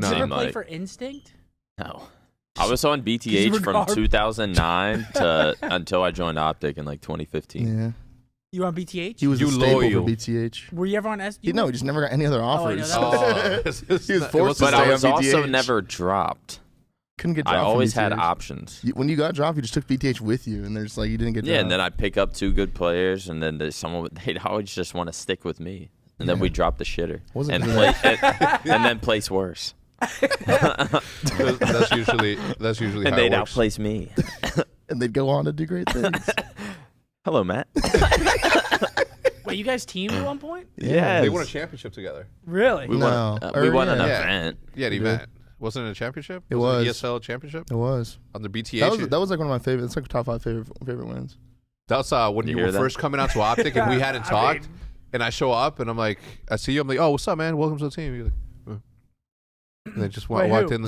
Did you ever play like, for Instinct? No. I was on BTH from 2009 to until I joined OpTic in like 2015. Yeah. You were on BTH? He was a staple for BTH. Were you ever on SD? No, he just never got any other offers. Oh, I know He was forced to but stay I was on also BTH. never dropped. Couldn't get dropped. I always from BTH. had options. When you got dropped, you just took BTH with you, and there's like you didn't get dropped. Yeah, and then I pick up 2 good players, and then they'd always just want to stick with me, and then we drop the shitter and then place worse. that's usually and how they'd it works. outplace me. And they'd go on to do great things. Hello, Matt. Wait, you guys teamed at one point? Yeah, They won a championship together. Really? We won an event. Yeah, the event. Wasn't it a championship? It was. It ESL championship? It was. On the BTH? That was like one of my favorite. It's like top 5 favorite wins. That's when you were first coming out to OpTic and we hadn't talked. And I show up and I'm like, I see you. I'm like, oh, what's up, man? Welcome to the team. You're like, and they just walked in.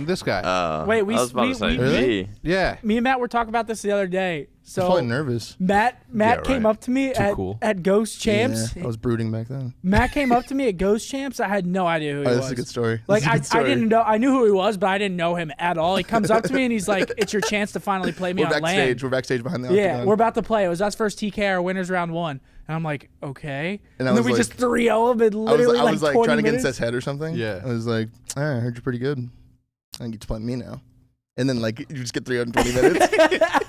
This guy. Wait, I was about to say me. Yeah. Me and Matt were talking about this the other day. So I was probably nervous. Matt came up to me at Ghost Champs. Yeah, I was brooding back then. Matt came up to me at Ghost Champs. I had no idea who he was. That's a good story. Like I didn't know. I knew who he was, but I didn't know him at all. He comes up to me and he's like, "It's your chance to finally play me on LAN." We're backstage behind the Yeah, octagon. we're about to play. It was us first TK, our winners round 1. And I'm like, okay. And then we just 3-0 him in literally I was like 20 trying to get in minutes. Seth's head or something. Yeah. I was like, all right, I heard you're pretty good. I think you just playing me now. And then like you just get 3 out in 20 minutes.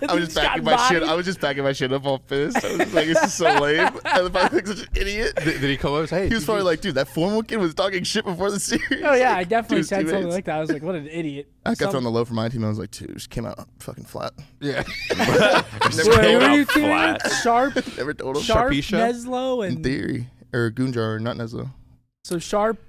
I was just backing my shit. I was just backing my shit up all pissed. I was just like, this is so lame. I was like such an idiot. Did he come up and say, hey? He was probably like, dude, that formal kid was talking shit before the series. Oh yeah, like, I definitely said teammates. something like that. I was like, what an idiot. I got thrown the low for my team. I was like, dude, just came out fucking flat. Yeah. Wait, what are you doing? Sharp, Never told him. Sharp, Sharpeisha? Neslo, In and theory. Or Goonjar, not Neslo. so Sharp,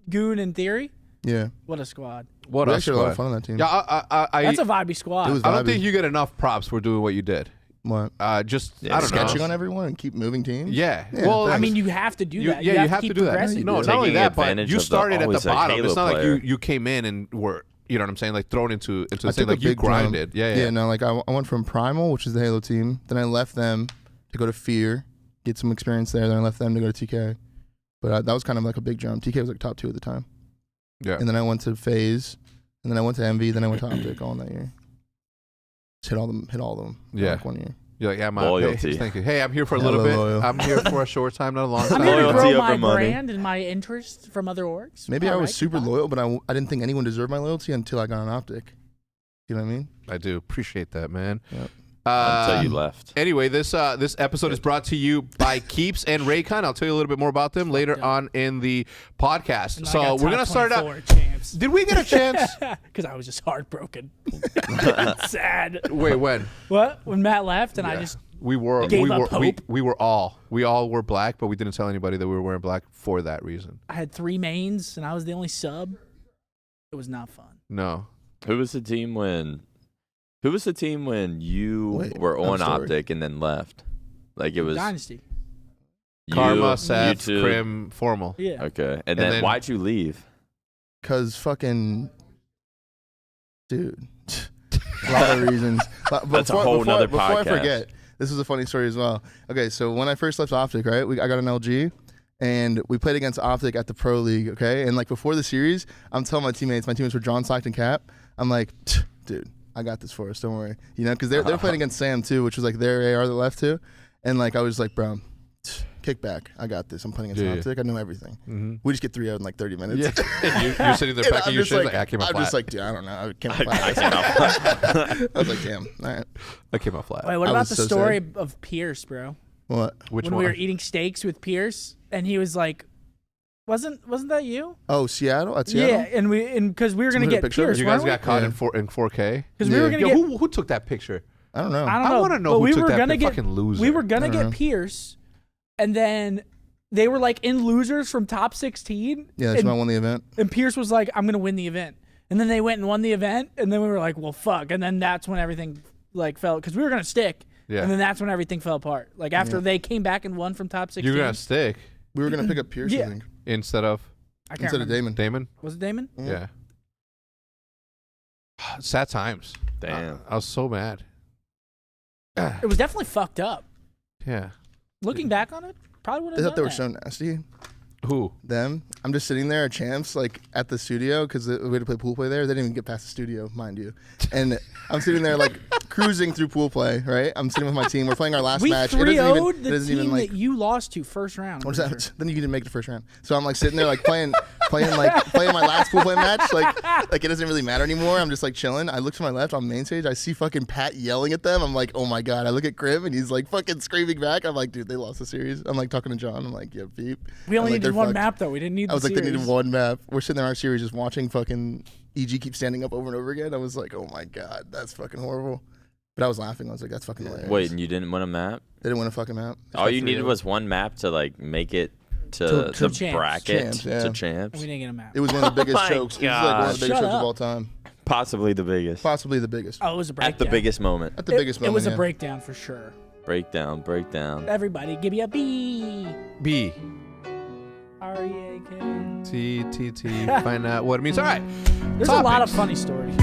Goon, and Theory. Yeah. What a squad. What We a actually had a lot of squad. fun on that team. Yeah, That's a vibey squad. It was I don't vibey. think you get enough props for doing what you did. What? Just, Yeah, I don't Sketching know. on everyone and keep moving teams? Yeah. Yeah, Well, I mean, you have to do that. Yeah, you have to keep do that. progressing. No, Not only Taking that, but advantage you of started at the always, like, bottom. Halo It's not player. like you came in and were, you know what I'm saying, like thrown into the I thing. took a Like you big grinded. jump. Yeah. No, like I went from Primal, which is the Halo team. Then I left them to go to Fear, get some experience there. Then I left them to go to TK. But that was kind of like a big jump. TK was like top 2 at the time. Yeah. And then I went to FaZe. And then I went to MV. Then I went to OpTic all in that year. Just hit all of them. Yeah. Like 1 year. You're like, yeah, my Loyalty. Hey, thank you. Hey, I'm here for a Hella little bit. loyal. I'm here for a short time, not a long I'm time. here to Loyalty grow over my money. brand and my interest from other orgs. Maybe I All was right, super goodbye. loyal, but I didn't think anyone deserved my loyalty until I got on OpTic. You know what I mean? I do appreciate that, man. Yep. Until you left. Anyway, this episode is brought to you by Keeps and Raycon. I'll tell you a little bit more about them later on in the podcast. And I So got we're top gonna start out. 24 champs. Did we get a chance? Because I was just heartbroken. Sad. Wait, when? What? When Matt left and I Yeah. just We were Gave we up were hope? we all were black, but we didn't tell anybody that we were wearing black for that reason. I had 3 mains and I was the only sub. It was not fun. No. Who was the team when you Wait, were on story. OpTic and then left? Like it was Dynasty. Karma, you Seth, two. Crim, Formal. Yeah. Okay, and then- then why'd you leave? Cause fucking, dude, a lot of reasons. But That's a whole nother before I podcast. forget, this is a funny story as well. Okay, so when I first left OpTic, right, I got an LG, and we played against OpTic at the Pro League. Okay, and like before the series, I'm telling my teammates were John Stockton Cap. I'm like, dude, I got this for us. Don't worry, you know, because they're playing against Sam too, which was like their AR that left too, and like I was like, bro. Kick back. I got this. I'm playing against OpTic. I know everything. Mm-hmm. We just get 3 out in like 30 minutes. Yeah. You're sitting there And packing I'm your just shit like, I came out I'm flat. just like, dude, I don't know. I came out I flat. came out flat. I was like, damn. All right. I came out flat. Wait, what I about was the so story sad. of Pierce, bro? What? Which when one? we were eating steaks with Pierce and he was like, wasn't that you? Oh, Seattle? At Seattle? Yeah, and because we were gonna Somebody get picture of it? Pierce. you guys weren't got caught Yeah. in 4K? Because we were Yeah. gonna Yo, get. who took that picture? I don't know. I don't know. I want to know but who we took were that gonna picture. get. Fucking loser. We were gonna I don't get know. Pierce, and then they were like in losers from top 16. Yeah, that's and, when I won the event. and Pierce was like, "I'm gonna win the event," and then they went and won the event, and then we were like, "Well, fuck," and then that's when everything like fell because we were gonna stick, Yeah. and then that's when everything fell apart. Like after they came back and won from top 16. You're gonna stick We were going to pick up Pierce, Yeah. I think, instead of I can't instead of remember. Damon. Damon. Was it Damon? Yeah. Sad times. Damn. I was so mad. It was definitely fucked up. Yeah. Looking back on it, probably would I have thought they done were that. so nasty. Who? Them. I'm just sitting there at Champs, like at the studio, because we had to play pool play there. They didn't even get past the studio, mind you. And I'm sitting there like cruising through pool play, right? I'm sitting with my team. We're playing our last match. We 3-0'd the team that you lost to first round. What is that? Sure. Then you didn't make the first round. So I'm like sitting there like playing my last pool play match. Like it doesn't really matter anymore. I'm just like chilling. I look to my left on main stage. I see fucking Pat yelling at them. I'm like, oh my God. I look at Grim and he's like fucking screaming back. I'm like, dude, they lost the series. I'm like talking to John. I'm like, yeah, beep. We only needed one map though. We didn't need. I was like, they needed one map. We're sitting there in our series just watching fucking EG keep standing up over and over again. I was like, oh my God, that's fucking horrible. But I was laughing. I was like, that's fucking hilarious. Wait, and you didn't win a map? They didn't win a fucking map. All you needed was one map to like make it to the champs. bracket to champs. And we didn't get a map. It was one of the biggest chokes. It was like one of the biggest Shut chokes up. of all time. Possibly the biggest. Possibly the biggest. Oh, it was a breakdown. At the biggest moment. At the biggest moment. It was a yeah. breakdown for sure. Breakdown. Everybody, give me a B. B. R-E-A-K. T. Find out what it means. All right. There's a lot of funny stories.